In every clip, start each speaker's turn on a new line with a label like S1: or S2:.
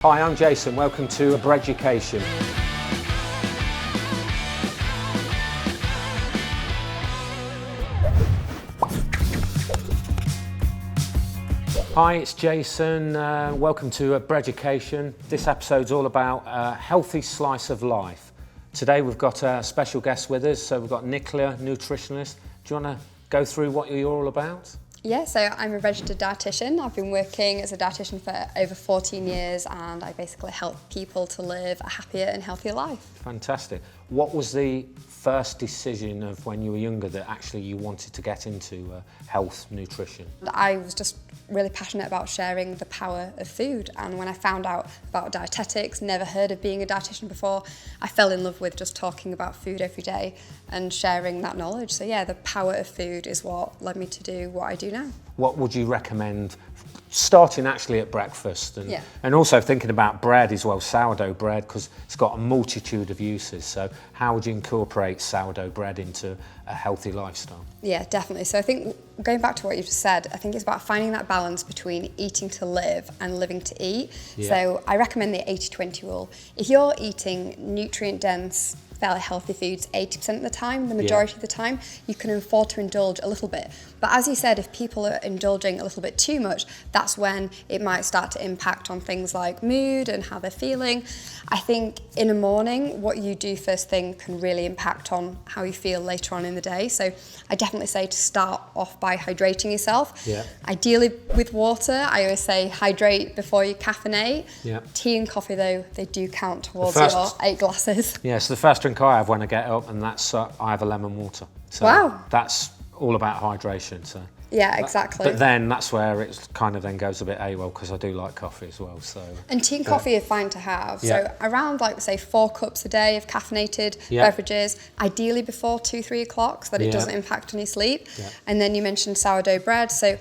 S1: Hi, I'm Jason. Welcome to Breaducation. Hi, it's Jason. Welcome to Breaducation. This episode's all about a healthy slice of life. Today we've got a special guest with us. So we've got Nichola, nutritionist. Do you want to go through what you're all about?
S2: Yeah, so I'm a registered dietitian. I've been working as a dietitian for over 14 years and I basically help people to live a happier and healthier life.
S1: Fantastic. What was the first decision of when you were younger that actually you wanted to get into health, nutrition?
S2: I was just really passionate about sharing the power of food, and when I found out about dietetics, never heard of being a dietitian before, I fell in love with just talking about food every day and sharing that knowledge. So yeah, the power of food is what led me to do what I do now.
S1: What would you recommend, starting actually at breakfast and also thinking about bread as well, sourdough bread, because it's got a multitude of uses. So how would you incorporate sourdough bread into a healthy lifestyle?
S2: Yeah, definitely. So I think going back to what you just said, I think it's about finding that balance between eating to live and living to eat. Yeah. So I recommend the 80-20 rule. If you're eating nutrient-dense, fairly healthy foods 80% of the time, the majority of the time, you can afford to indulge a little bit. But as you said, if people are indulging a little bit too much, that's when it might start to impact on things like mood and how they're feeling. I think in the morning, what you do first thing can really impact on how you feel later on in the day. So I definitely say to start off by hydrating yourself. Yeah. Ideally with water. I always say hydrate before you caffeinate. Yeah. Tea and coffee though, they do count towards your 8 glasses.
S1: Yeah, so the first drink I have when I get up, and that's I have a lemon water. So
S2: wow.
S1: That's all about hydration. So
S2: yeah, exactly.
S1: But then that's where it kind of then goes a bit AWOL, because I do like coffee as well. So
S2: and tea and coffee are fine to have. So around like say 4 cups a day of caffeinated beverages, ideally before 2-3 o'clock, so that it doesn't impact on your sleep. And then you mentioned sourdough bread. So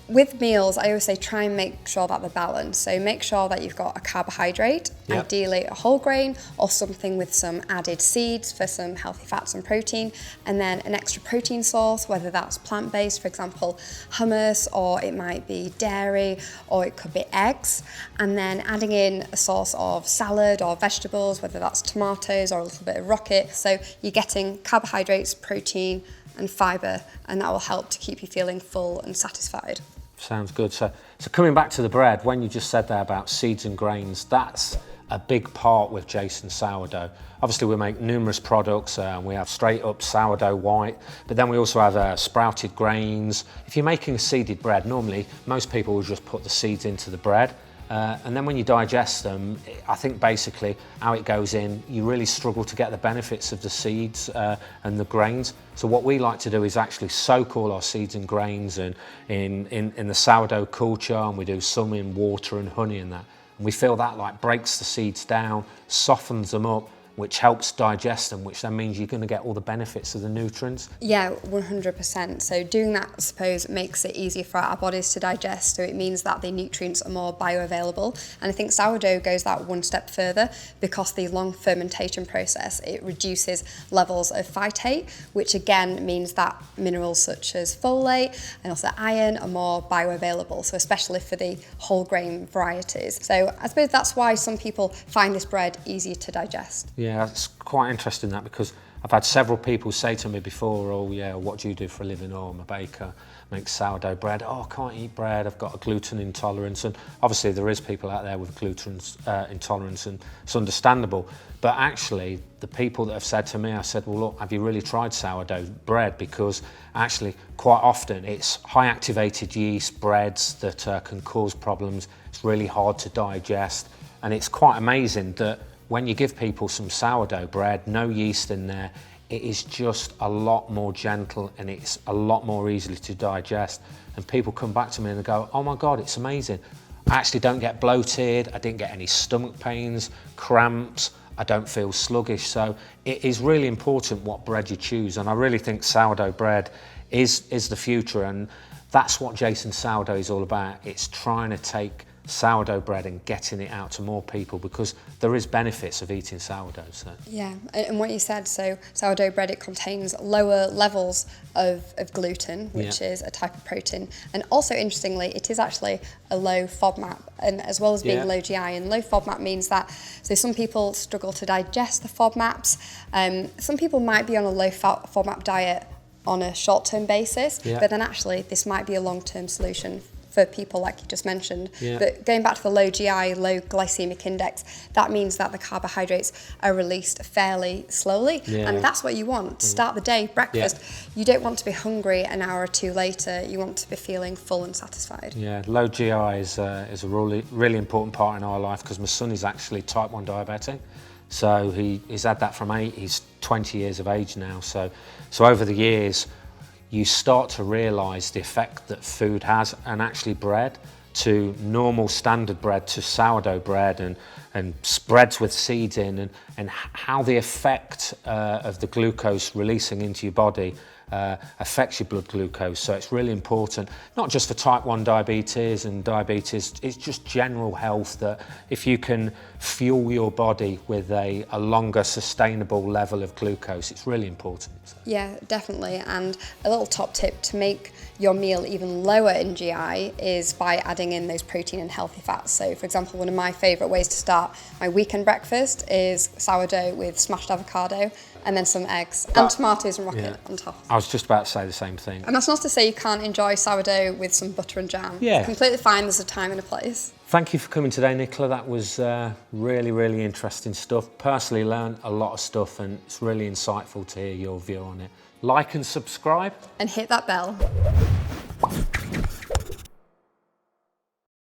S2: with meals, I always say try and make sure that they're balanced. So make sure that you've got a carbohydrate, ideally a whole grain or something with some added seeds for some healthy fats and protein, and then an extra protein source, whether that's plant-based, for example, hummus, or it might be dairy, or it could be eggs, and then adding in a source of salad or vegetables, whether that's tomatoes or a little bit of rocket. So you're getting carbohydrates, protein, and fibre, and that will help to keep you feeling full and satisfied.
S1: Sounds good. So coming back to the bread, when you just said there about seeds and grains, that's a big part with Jason Sourdough. Obviously we make numerous products, we have straight up sourdough white, but then we also have sprouted grains. If you're making a seeded bread, normally most people will just put the seeds into the bread. And then when you digest them, I think basically how it goes in, you really struggle to get the benefits of the seeds and the grains. So what we like to do is actually soak all our seeds and grains in the sourdough culture, and we do some in water and honey and that. And we feel that like breaks the seeds down, softens them up, which helps digest them, which then means you're going to get all the benefits of the nutrients.
S2: Yeah, 100%. So doing that, I suppose, makes it easier for our bodies to digest, so it means that the nutrients are more bioavailable. And I think sourdough goes that one step further, because the long fermentation process, it reduces levels of phytate, which again means that minerals such as folate and also iron are more bioavailable, so especially for the whole grain varieties. So I suppose that's why some people find this bread easier to digest.
S1: Yeah, it's quite interesting that, because I've had several people say to me before, oh yeah, what do you do for a living? Oh, I'm a baker, make sourdough bread. Oh, I can't eat bread, I've got a gluten intolerance. And obviously there is people out there with gluten intolerance, and it's understandable. But actually, the people that have said to me, I said, well look, have you really tried sourdough bread? Because actually quite often it's high activated yeast breads that can cause problems. It's really hard to digest. And it's quite amazing that when you give people some sourdough bread, no yeast in there, it is just a lot more gentle and it's a lot more easily to digest. And people come back to me and they go, oh my God, it's amazing. I actually don't get bloated, I didn't get any stomach pains, cramps, I don't feel sluggish. So it is really important what bread you choose. And I really think sourdough bread is the future. And that's what Jason Sourdough is all about. It's trying to take sourdough bread and getting it out to more people, because there is benefits of eating sourdough. So.
S2: Yeah, and what you said, so sourdough bread, it contains lower levels of gluten, which is a type of protein. And also, interestingly, it is actually a low FODMAP, and as well as being low GI. And low FODMAP means that, so some people struggle to digest the FODMAPs. Some people might be on a low FODMAP diet on a short-term basis, but then actually this might be a long-term solution for people like you just mentioned. But going back to the low GI, low glycemic index, that means that the carbohydrates are released fairly slowly, and that's what you want to start the day, breakfast. You don't want to be hungry an hour or two later, you want to be feeling full and satisfied.
S1: Yeah, low GI is a really important part in our life, because my son is actually type 1 diabetic. So he's had that from he's 20 years of age now. So over the years, you start to realise the effect that food has, and actually bread, to normal standard bread to sourdough bread and breads with seeds in, and how the effect of the glucose releasing into your body affects your blood glucose. So it's really important, not just for type 1 diabetes and diabetes, it's just general health, that if you can fuel your body with a longer sustainable level of glucose, it's really important.
S2: Yeah, definitely. And a little top tip to make your meal even lower in GI is by adding in those protein and healthy fats. So for example, one of my favourite ways to start my weekend breakfast is sourdough with smashed avocado and then some eggs and tomatoes and rocket on top.
S1: I was just about to say the same thing.
S2: And that's not to say you can't enjoy sourdough with some butter and jam.
S1: Yeah.
S2: It's completely fine, there's a time and a place.
S1: Thank you for coming today, Nichola. That was really, really interesting stuff. Personally learned a lot of stuff, and it's really insightful to hear your view on it. Like and subscribe.
S2: And hit that bell.